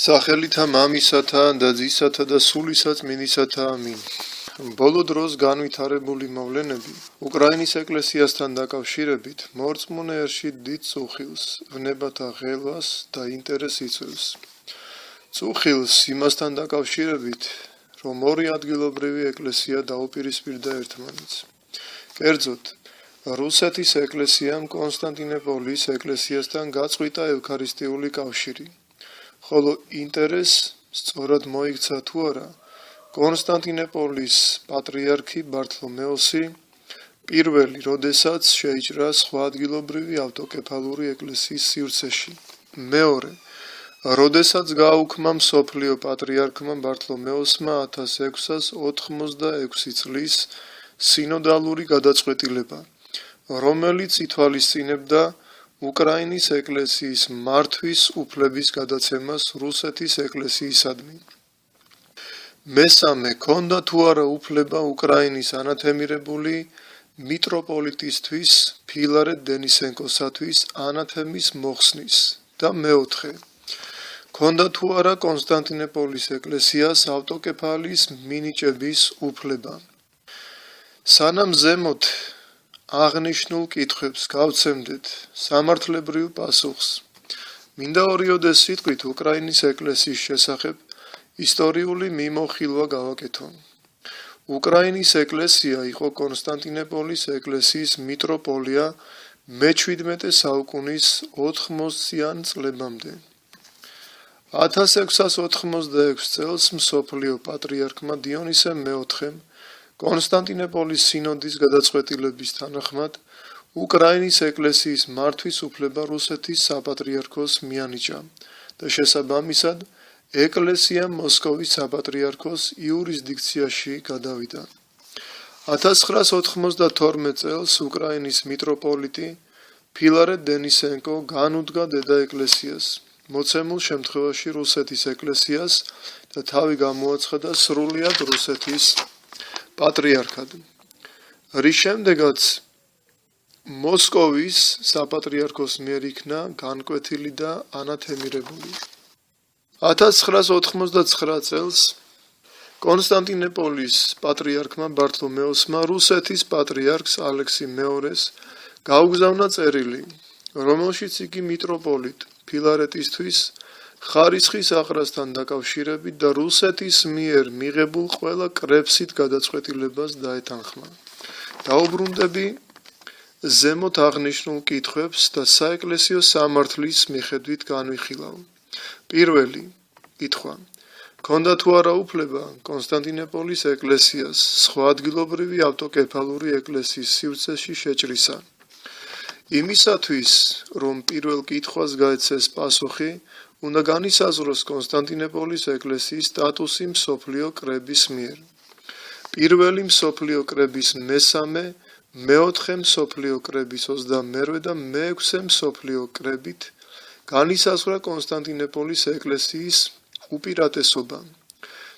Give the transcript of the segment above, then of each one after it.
სახელითა მამისათა და ძისათა და სულისაწმინდისათა ამინ. ბოლო დროს განვითარებული მოვლენები უკრაინის ეკლესიასთან დაკავშირებით მორწმუნეებში დიდ წუხილს, ვნებათა ღელვას და ინტერესს იწვევს. წუხილს იმასთან დაკავშირებით, რომ ორი ადგილობრივი ეკლესია დაუპირისპირდა ერთმანეთს. კერძოდ, რუსეთის ეკლესიამ კონსტანტინოპოლის ეკლესიასთან გაწყვიტა ევქარისტიული კავშირი. ხოლო ინტერესს სწორად მოიქცა თუ არა კონსტანტინოპოლის პატრიარქი ბართლომეოსი პირველი, როდესაც შეიჭრა სხვა ადგილობრივი ავტოკეფალური ეკლესიის სივრცეში. მეორე, როდესაც გააუქმა მსოფლიო პატრიარქმა ბართლომეოსმა 1686 წლის სინოდალური გადაწყვეტილება, რომელიც ითვალისწინებდა უკრაინის ეკლესიის მართვის უფლების გადაცემას რუსეთის ეკლესიისადმი. მესამე, ჰქონდა თუ არა უფლება უკრაინის ანათემირებული მიტროპოლიტისთვის ფილარეტ დენისენკოსათვის ანათემის მოხსნის და მეოთხე, ჰქონდა თუ არა კონსტანტინოპოლის ეკლესიას ავტოკეფალის მინიჭების უფლება. სანამ ზემოთ აღნიშნულ კითხვებს გავცემდეთ სამართლებრივ პასუხს, მინდა ორიოდეს სიტყვით უკრაინის ეკლესიის შესახებ ისტორიული მიმოხილვა გავაკეთო. უკრაინის ეკლესია იყო კონსტანტინოპოლის ეკლესიის მიტროპოლია მე-17 საუკუნის 80-იან წლებამდე. 1686 წელს მსოფლიო პატრიარქმა დიონისე მეოთხემ კონსტანტინოპოლის სინოდის გადაწყვეტილების თანახმად უკრაინის ეკლესიის მართვის უფლება რუსეთის საპატრიარქოს მიანიჭა და შესაბამისად ეკლესია მოსკოვის საპატრიარქოს იურისდიქციაში გადავიდა. 1992 წელს უკრაინის მიტროპოლიტი ფილარეტ დენისენკო განუდგა დედა ეკლესიას, მოცემულ შემთხვევაში რუსეთის ეკლესიას და თავი გამოაცხადა სრულიად რუსეთის პატრიარქად, რის შემდეგაც მოსკოვის საპატრიარქოს მიერ იქნა განკვეთილი და ანათემირებული. 1989 წელს კონსტანტინოპოლის პატრიარქმა ბართლომეოსმა რუსეთის პატრიარქს ალექსი მეორეს გაუგზავნა წერილი, რომელშიც იგი მიტროპოლიტ ფილარეტისთვის ხარისხის აყრასთან დაკავშირებით და რუსეთის მიერ მიღებულ ყველა კრებსით გადაწყვეტილებას დაეთანხმა. დაუბრუნდები ზემოთ აღნიშნულ კითხვებს და საეკლესიო სამართლის მიხედვით განვიხილავ. პირველი კითხვა: ჰქონდა თუ არა უფლება კონსტანტინოპოლის ეკლესიას სხვა ადგილობრივი ავტოკეფალური ეკლესიის სივრცეში შეჭრისა? იმისათვის, რომ პირველ კითხვას გაეცეს პასუხი, უნდა განისაზღვროს კონსტანტინოპოლის ეკლესიის სტატუსი მსოფლიო კრების მიერ. პირველი მსოფლიო კრების მესამე, მეოთხე მსოფლიო კრების 22 და მეექვსე მსოფლიო კრებით განისაზღვრა კონსტანტინოპოლის ეკლესიის უპირატესობა.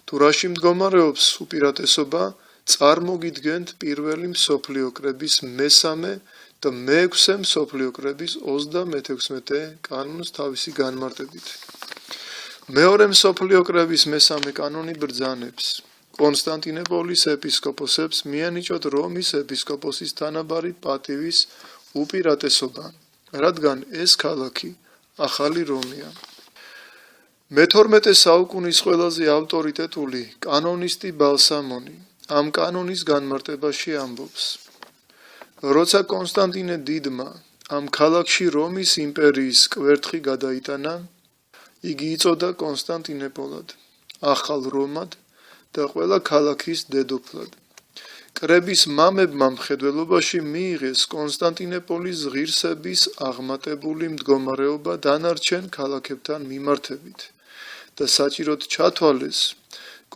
თუ რაში მდგომარეობს უპირატესობა, წარმოგიდგენთ პირველი მსოფლიო კრების მესამე და მეექვსე მსოფლიო კრების 36 კანონს თავისი განმარტებით. მეორე მსოფლიო კრების მესამე კანონი ბრძანებს კონსტანტინოპოლის ეპისკოპოსებს მიანიჭოთ რომის ეპისკოპოსის თანაბარი პატივის უპირატესობა, რადგან ეს ქალაქი ახალი რომია. მე-12 საუკუნის ყველაზე ავტორიტეტული კანონისტი ბალსამონი ამ კანონის განმარტებაში ამბობს: როცა კონსტანტინე დიდმა ამ ქალაქში რომის იმპერიის კვერთხი გადაიტანა, იგი იწოდა კონსტანტინოპოლად, ახალ რომად და ყველა ქალაქის დედოფლად. კრების მამებმა მხედველობაში მიიღეს კონსტანტინოპოლის ღირსების აღმატებული მდგომარეობა დანარჩენ ქალაქებთან მიმართებით და საჭიროდ ჩათვალეს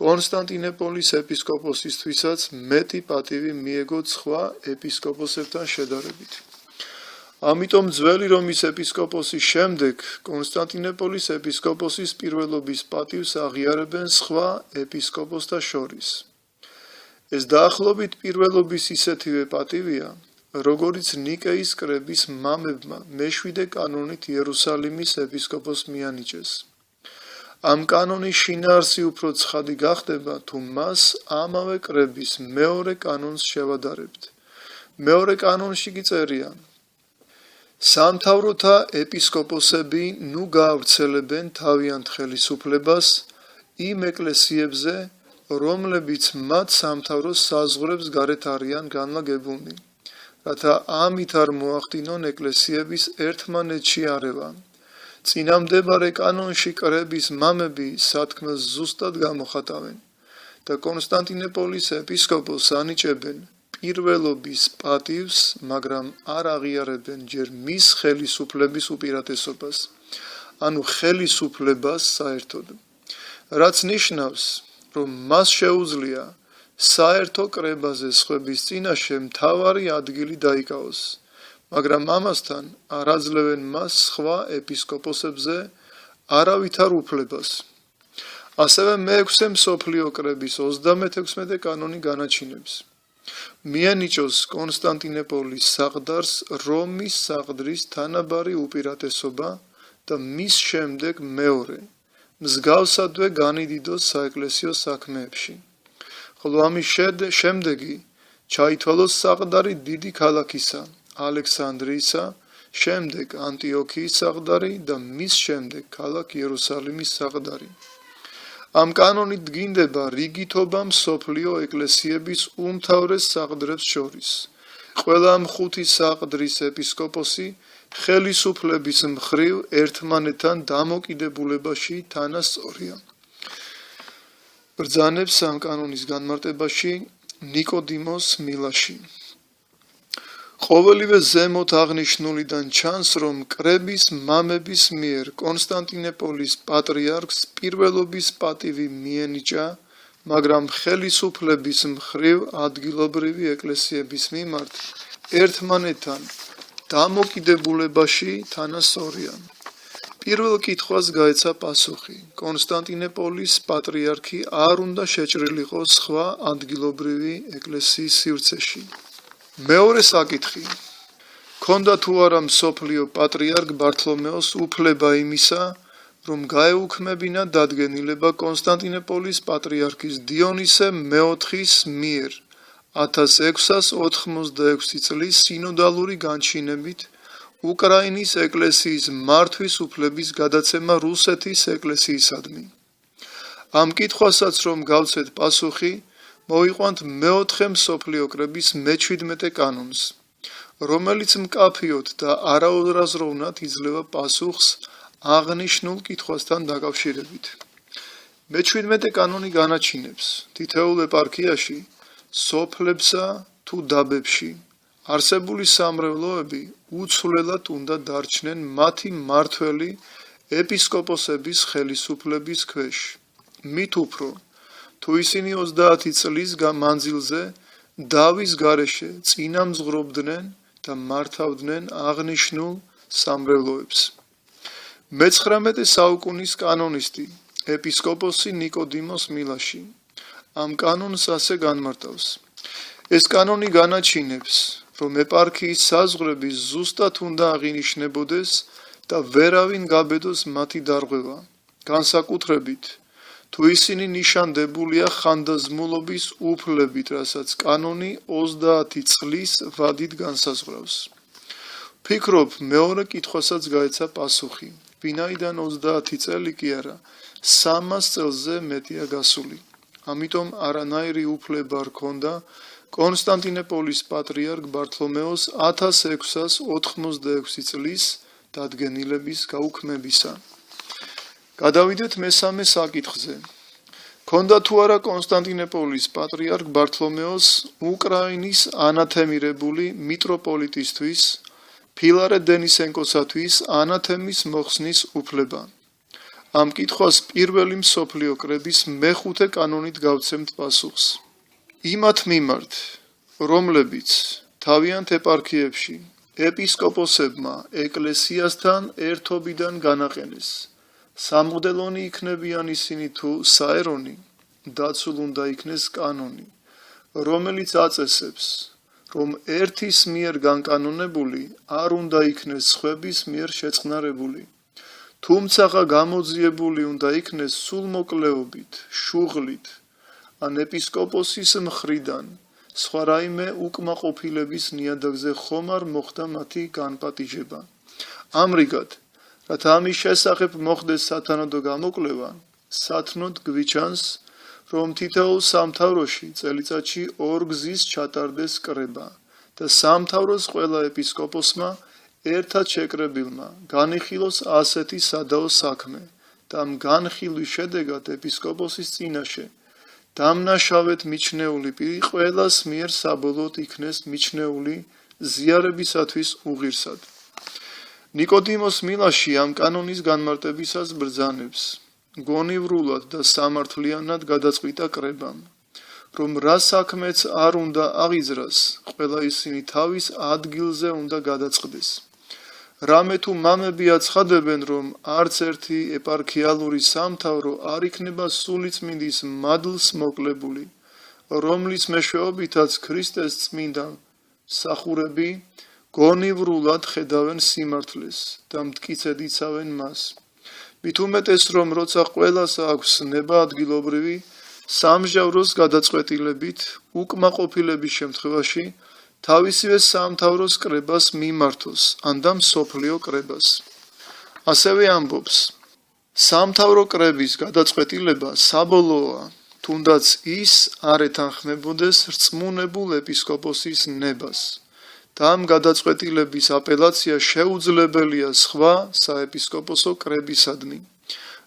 კონსტანტინოპოლის ეპისკოპოსისთვისაც მეტი პატივი მიეგოთ სხვა ეპისკოპოსებთან შედარებით. ამიტომ ძველი რომის ეპისკოპოსის შემდეგ კონსტანტინოპოლის ეპისკოპოსის პირველობის პატივს აღიარებენ სხვა ეპისკოპოსთა შორის. ეს დაახლოებით პირველობის ისეთივე პატივია, როგორც ნიკეის კრების მამებმა მე-7 კანონით იერუსალიმის ეპისკოპოსს მიანიჭეს. ამ კანონის შინაარსი უფრო ცხადი გახდება, თუ მას ამავე კრების მეორე კანონს შევადარებთ. მეორე კანონში კი წერია: სამთავროთა ეპისკოპოსები ნუ გაავრცელებენ თავიანთ ხელისუფლებას იმ ეკლესიებზე, რომლებიც მათ სამთავროს საზღვრებს გარეთ არიან განლაგებულნი, რათა ამით არ მოახდინონ ეკლესიების ერთმანეთში არევა. წინამდებარე კანონში კრების მამები სათქმელს ზუსტად გამოხატავენ და კონსტანტინოპოლის ეპისკოპოსს ანიჭებენ პირველობის პატივს, მაგრამ არ აღიარებენ ჯერ მის ხელისუფლების უპირატესობას, ანუ ხელისუფლებას საერთოდ, რაც ნიშნავს, რომ მას შეუძლია საერთო კრებაზე სხვების წინაშე მთავარი ადგილი დაიკავოს, მაგრამ ამასთან არ აძლევენ მას სხვა ეპისკოპოსებზე არავითარ უფლებას. ასევე მეექვსე მსოფლიო კრების 36 კანონი განაჩინებს: მიენიჭოს კონსტანტინოპოლის საყდარს რომის საყდრის თანაბარი უპირატესობა და მის შემდეგ მეორე, მსგავსადვე განიდიდოს საეკლესიო საქმეებში. ხოლო ამის შემდეგი ჩაითვალოს საყდარი დიდი ქალაქისა, ალექსანდრიისა, შემდეგ ანტიოქიის საყდარი და მის შემდეგ ქალაქ იერუსალიმის საყდარი. ამ კანონით დგინდება რიგითობა მსოფლიო ეკლესიების უმთავრეს საყდრებს შორის. ყველა ამ ხუთი საყდრის ეპისკოპოსი ხელისუფლების მხრივ ერთმანეთთან დამოკიდებულებაში თანასწორია. ბრძანებს ამ კანონის განმარტებაში ნიკოდიმოს მილაში. ყოველივე ზემოთ აღნიშნულიდან ჩანს, რომ კრების მამების მიერ კონსტანტინოპოლის პატრიარქს პირველობის პატივი მიენიჭა, მაგრამ ხელისუფლების მხრივ ადგილობრივი ეკლესიების მიმართ ერთმანეთთან დამოკიდებულებაში თანასწორია. პირველ კითხვას გაეცა პასუხი: კონსტანტინოპოლის პატრიარქი არ უნდა შეჭრილიყო სხვა ადგილობრივი ეკლესიის სივრცეში. მეორე საკითხი: ქონდა თუ არა მსოფლიო პატრიარქ ბართლომეოს უფლება იმისა, რომ გაეუქმებინა დადგენილება კონსტანტინოპოლის პატრიარქის დიონისე მეოთხის მიერ 1686 წლის სინოდალური განჩინებით უკრაინის ეკლესიის მართვის უფლების გადაცემა რუსეთის ეკლესიისადმი. ამ კითხვასაც რომ გავცეთ პასუხი, მოვიყვანთ მეოთხე მსოფლიო კრების მე-17 კანონს, რომელიც მკაფიოდ და არაოდრაზროვნად იძლევა პასუხს აღნიშნულ კითხვასთან დაკავშირებით. მე-17 კანონი განაჩინებს: თითოეულ ეპარქიაში, სოფლებსა თუ დაბებში არსებული სამრევლოები უცვლელად უნდა დარჩნენ მათი მმართველი ეპისკოპოსების ხელისუფლების ქვეშ. მით უფრო, თუ ისინი 30 წლის მანძილზე დავის გარეშე წინამძღვრობდნენ და მართავდნენ აღნიშნულ სამრევლოებს. მე-19 საუკუნის კანონისტი, ეპისკოპოსი ნიკოდიმოს მილაში, ამ კანონს ასე განმარტავს: ეს კანონი განაჩინებს, რომ ეპარქიის საზღვრები ზუსტად უნდა აღინიშნებოდეს და ვერავინ გაბედოს მათი დარღვევა, განსაკუთრებით, თუ ისინი ნიშანდებულია ხანდაზმულობის უფლებით, რასაც კანონი 30 წლის ვადით განსაზღვრავს. ვფიქრობ, მეორე კითხვასაც გაეცა პასუხი, ვინაიდან 30 წელი კი არა, 300 წელზე მეტია გასული. ამიტომ არანაირი უფლება არ ჰქონდა კონსტანტინოპოლის პატრიარქ ბართლომეოს 1686 წლის დადგენილების გაუქმებისა. გადავიდეთ მესამე საკითხზე. ქონდა თუ არა კონსტანტინოპოლის პატრიარქ ბართლომეოს უკრაინის ანათემირებული მიტროპოლიტისთვის, ფილარე დენისენკოსათვის ანათემის მოხსნის უფლება? ამ კითხვას პირველი მსოფლიო კრების მე-5 კანონით გავცემთ პასუხს. იმათ მიმართ, რომლებიც თავიანთ ეპარქიებში ეპისკოპოსებმა ეკლესიასთან ერთობიდან განაყენეს, სამღვდელონი იქნებიან ისინი თუ საერონი, დაცულ უნდა იქნეს კანონი, რომელიც აწესებს, რომ ერთის მიერ განკანონებული არ უნდა იქნეს სხვების მიერ შეწყნარებული. თუმცაღა გამოძიებული უნდა იქნეს სულმოკლეობით, შუღლით, ან ეპისკოპოსის მხრიდან, სხვა რაიმე უკმაყოფილების ნიადაგზე ხომ არ მოხდა მათი განპატიჟება. ამრიგად, რათა ამის შესახებ მოხდეს სათანადო გამოკვლევა, სათნოდ გვიჩანს, რომ თითოეულ სამთავროში წელიწადში 2 გზის ჩატარდეს კრება და სამთავროს ყველა ეპისკოპოსმა ერთად შეკრებილმა განიხილოს ასეთი სადაო საქმე და ამ განხილვის შედეგად ეპისკოპოსის წინაშე დამნაშავედ მიჩნეული პირი ყველას მიერ საბოლოოდ იქნეს მიჩნეული ზიარებისათვის უღირსად. ნიკოდიმოს მილაში ამ კანონის განმარტებისას ბრძანებს გონივრულად და სამართლიანად გადაწყვიტა კრებამ, რომ რა საქმეც არ უნდა აღიძრას, ყველა ისინი თავის ადგილზე უნდა გადაწყდეს. რამე თუ მამები აცხადებენ, რომ არც ერთი ეპარქიალური სამთავრო არ იქნება სულიწმინდის მადლს მოკლებული, რომლის მეშვეობითაც ქრისტეს წმინდა მსახურები გონივრულად ხედავენ სიმართლეს და მტკიცედ იცავენ მას. მით უმეტეს, რომ როცა ყველას აქვს ნება ადგილობრივი სამჟავროს გადაწყვეტილებით უკმაყოფილების შემთხვევაში თავისივე სამთავროს კრებას მიმართოს, ან და მსოფლიო კრებას. ასევე ამბობს, სამთავრო კრების გადაწყვეტილება საბოლოოა, თუნდაც ის არ ეთანხმებოდეს რწმუნებულ ეპისკოპოსის ნებას და ამ გადაწყვეტილების აპელაცია შეუძლებელია სხვა საეპისკოპოსო კრებისადმი,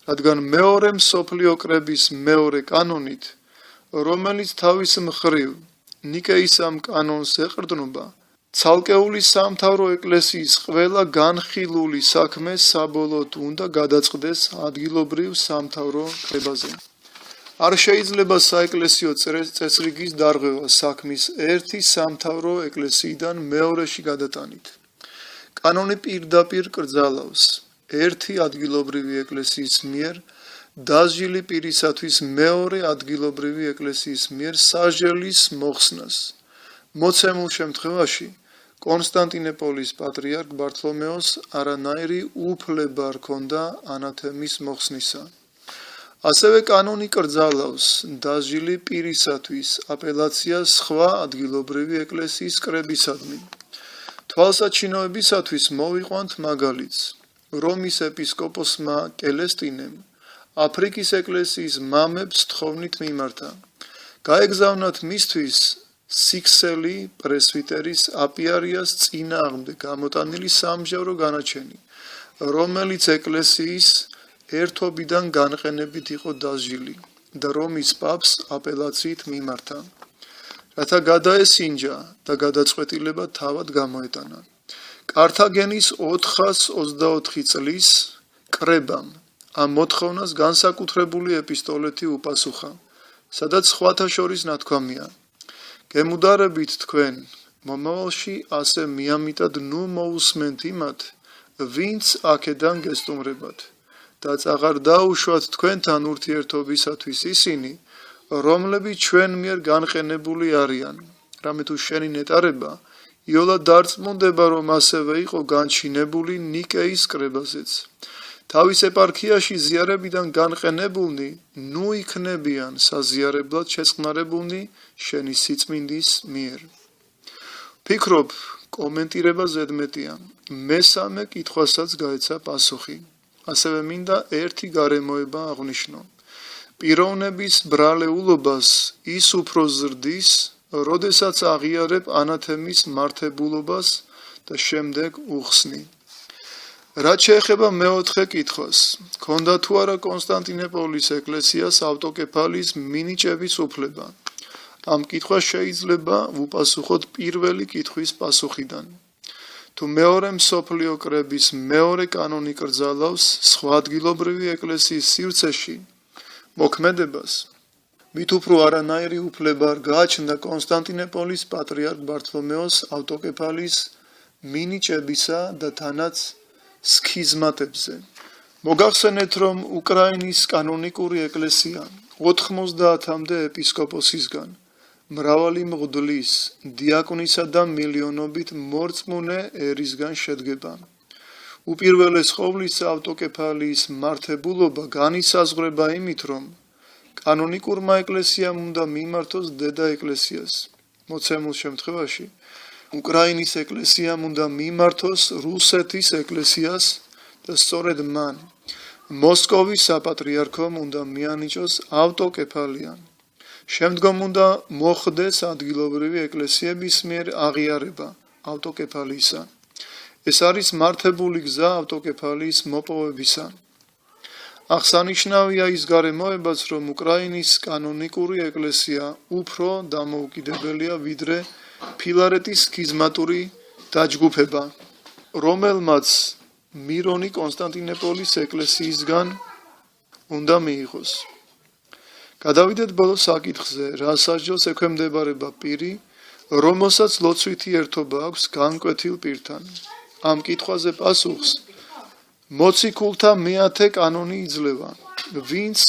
რადგან მეორე მსოფლიო კრების მეორე კანონით, რომელიც თავის მხრივ ნიკეის ამ კანონს ეყრდნობა, ცალკეული სამთავრო ეკლესიის ყველა განხილული საქმე საბოლოოდ უნდა გადაწყდეს ადგილობრივ სამთავრო კრებაზე. არ შეიძლება საეკლესიო წესრიგის დარღვევა საქმის ერთი სამთავრო ეკლესიიდან მეორეში გადატანით. კანონი პირდაპირ კრძალავს ერთი ადგილობრივი ეკლესიის მიერ დასჯილი პირისათვის მეორე ადგილობრივი ეკლესიის მიერ საჟელის მოხსნას. მოცემულ შემთხვევაში კონსტანტინოპოლის პატრიარქ ბართლომეოს არანაირი უფლება არ ჰქონდა ანათემის მოხსნისა. ასევე კანონი კრძალავს დასჯილი პირისათვის აპელაციას სხვა ადგილობრივი ეკლესიის კრებისადმი. თვალსაჩინოებისათვის მოვიყვანთ მაგალითს. რომის ეპისკოპოსმა კელესტინემ აფრიკის ეკლესიის მამებს თხოვნით მიმართა. გაეგზავნათ მისთვის სიქსელი პრესვიტერის აპიარიას წინააღმდეგ გამოტანილი სამჟავრო განაჩენი, რომელიც ეკლესიის ერთობიდან განყენებით იყო დასჯილი და რომის პაპს აპელაციით მიმართა, რათა გადაესინჯა და გადაწყვეტილება თავად გამოეტანა. კართაგენის 424 წლის კრებამ ამ მოთხოვნას განსაკუთრებული ეპისტოლეთი უპასუხა, სადაც სხვათა შორის ნათქვამია: გემუდარებით თქვენ მომავალში ასე მიამიტად ნუ მოусმენთ იმათ, ვინც აქედან გესტუმრებათ და აღარ დაუშვათ თქვენთან ურთიერთობისათვის ისინი, რომლებიც ჩვენ მიერ განყენებული არიან, რამე თუ შენი ნეტარება იოლად დარწმუნდება, რომ ასევე იყო განჩინებული ნიკეის კრებაზეც. თავის ეპარქიაში ზიარებიდან განყენებულნი ნუ იქნებიან საზიარებლად შეწყნარებულნი შენი სიწმინდის მიერ. ფიქრობ, კომენტირება ზედმეტია. მესამე კითხვასაც გაეცა პასუხი. ასევე მინდა ერთი გარემოება აღვნიშნო. პიროვნების ბრალეულობას ის უფრო ზრდის, როდესაც აღიარებ ანათემის მართებულობას და შემდეგ უხსნი. რაც შეეხება მეოთხე კითხვას, ქონდა თუ არა კონსტანტინოპოლის ეკლესიას ავტოკეფალიის მინიჭების უფლება? ამ კითხვას შეიძლება ვუპასუხოთ პირველი კითხვის პასუხიდან. თუ მეორე მსოფლიო კრების მეორე კანონი კრძალავს სხვა ადგილობრივი ეკლესიის სივრცეში მოქმედებას, მით უფრო არანაირი უფლება არ გააჩნდა კონსტანტინოპოლის პატრიარქ ბართლომეოს ავტოკეფალიის მინიჭებისა და თანაც სქიზმატებზე. მოგახსენეთ, რომ უკრაინის კანონიკური ეკლესია 90-მდე ეპისკოპოსისგან, მრავალი მღვდლის, დიაკვნისა და მილიონობით მორწმუნე ერისგან შედგება. უპირველეს ყოვლისა ავტოკეფალიის მართებულობა განისაზღვრება იმით, რომ კანონიკურმა ეკლესიამ უნდა მიმართოს დედა ეკლესიას. მოცემულ შემთხვევაში უკრაინის ეკლესიამ უნდა მიმართოს რუსეთის ეკლესიას და სწორედ მან მოსკოვის საპატრიარქომ უნდა მიანიჭოს ავტოკეფალია. შემდგომ უნდა მოხდეს ადგილობრივი ეკლესიების მიერ აღიარება ავტოკეფალიისა. ეს არის მართებული გზა ავტოკეფალიის მოპოვებისა. აღსანიშნავია ის გარემოებაც, რომ უკრაინის კანონიკური ეკლესია უფრო დამოუკიდებელია ვიდრე ფილარეტის სქიზმატური დაჯგუფება, რომელმაც მირონი კონსტანტინოპოლის ეკლესიისგან უნდა მიიღოს. გადავიდეთ ბოლო საკითხზე, რა სასჯელს ექვემდებარება პირი, რომელსაც ლოცვითი ერთობა აქვს განკვეთილ პირთან. ამ კითხვაზე პასუხს მოციქულთა მე-10 კანონი იძლევა, ვინც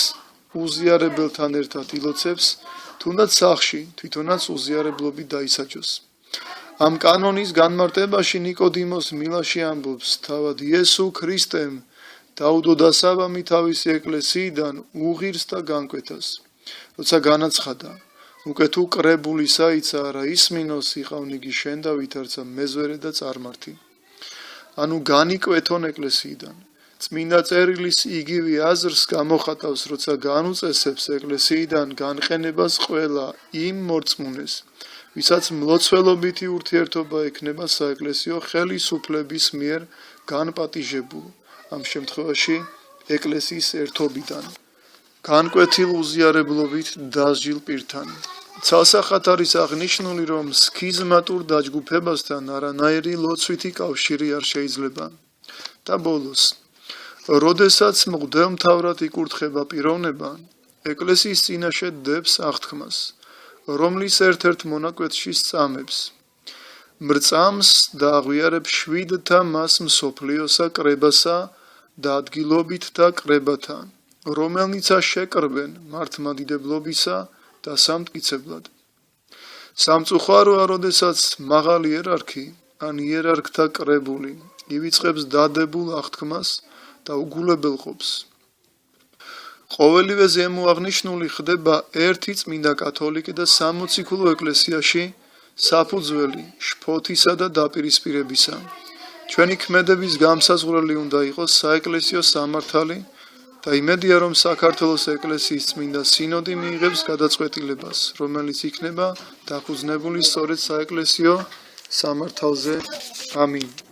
უზიარებელთან ერთად ილოცებს, თუნდაც სახლში თვითონაც უზიარებლობით დაისაჯოს. ამ კანონის განმარტებაში ნიკოდიმოს მილაში ამბობს, თავად იესო ქრისტემ დაუდო დასაბამი თავისი ეკლესიიდან უღირს და განკვეთას, როცა განაცხადა, უკეთ უკრებულისა იცა რა ისმინოს იყავნიგი შენ და ვითარცა მეზვერე და წარმართი. ანუ განიკვეთონ ეკლესიიდან. წმინდა წერილის იგივე აზრს გამოხატავს, როცა განუწესებს ეკლესიიდან განყენებას ყველა იმ მორწმუნეს, ვისაც მლოცველობითი ურთიერთობა ექნება საეკლესიო ხელისუფლების მიერ განპატიჟებულ, ამ შემთხვევაში ეკლესიის ერთობიდან, განკვეთილ უზიარებლობით დასჯილ პირთან. ცალსახად არის აღნიშნული, რომ სქიზმატურ დაჯგუფებასთან არანაირი ლოცვითი კავშირი არ შეიძლება. და ბოლოს, როდესაც მღვდელმთავრად იკურთხება პიროვნება, ეკლესიის წინაშე დებს აღთქმას, რომლის ერთ-ერთ მონაკვეთში სწამებს. მრწამს და აღვიარებს შვიდთა მას მსოფლიოსა კრებასა და ადგილობითთა კრებათა, რომელნიცა შეკრბენ მართლმადიდებლობისა და სამტკიცებლად. სამწუხაროა, როდესაც მაღალი იერარქი ან იერარქთა კრებული ივიწყებს დადებულ აღთქმას და უგულებელყოფს. ყოველივე ზემო აღნიშნული ხდება ერთი წმინდა კათოლიკე და სამოციქულო ეკლესიაში საფუძველი შფოთისა და დაპირისპირებისა. ჩვენი ქმედების გამსაზღვრელი უნდა იყოს საეკლესიო სამართალი და იმედია, რომ საქართველოს ეკლესიის წმინდა სინოდი მიიღებს გადაწყვეტილებას, რომელიც იქნება დაფუძნებული სწორედ საეკლესიო სამართალზე. ამინ.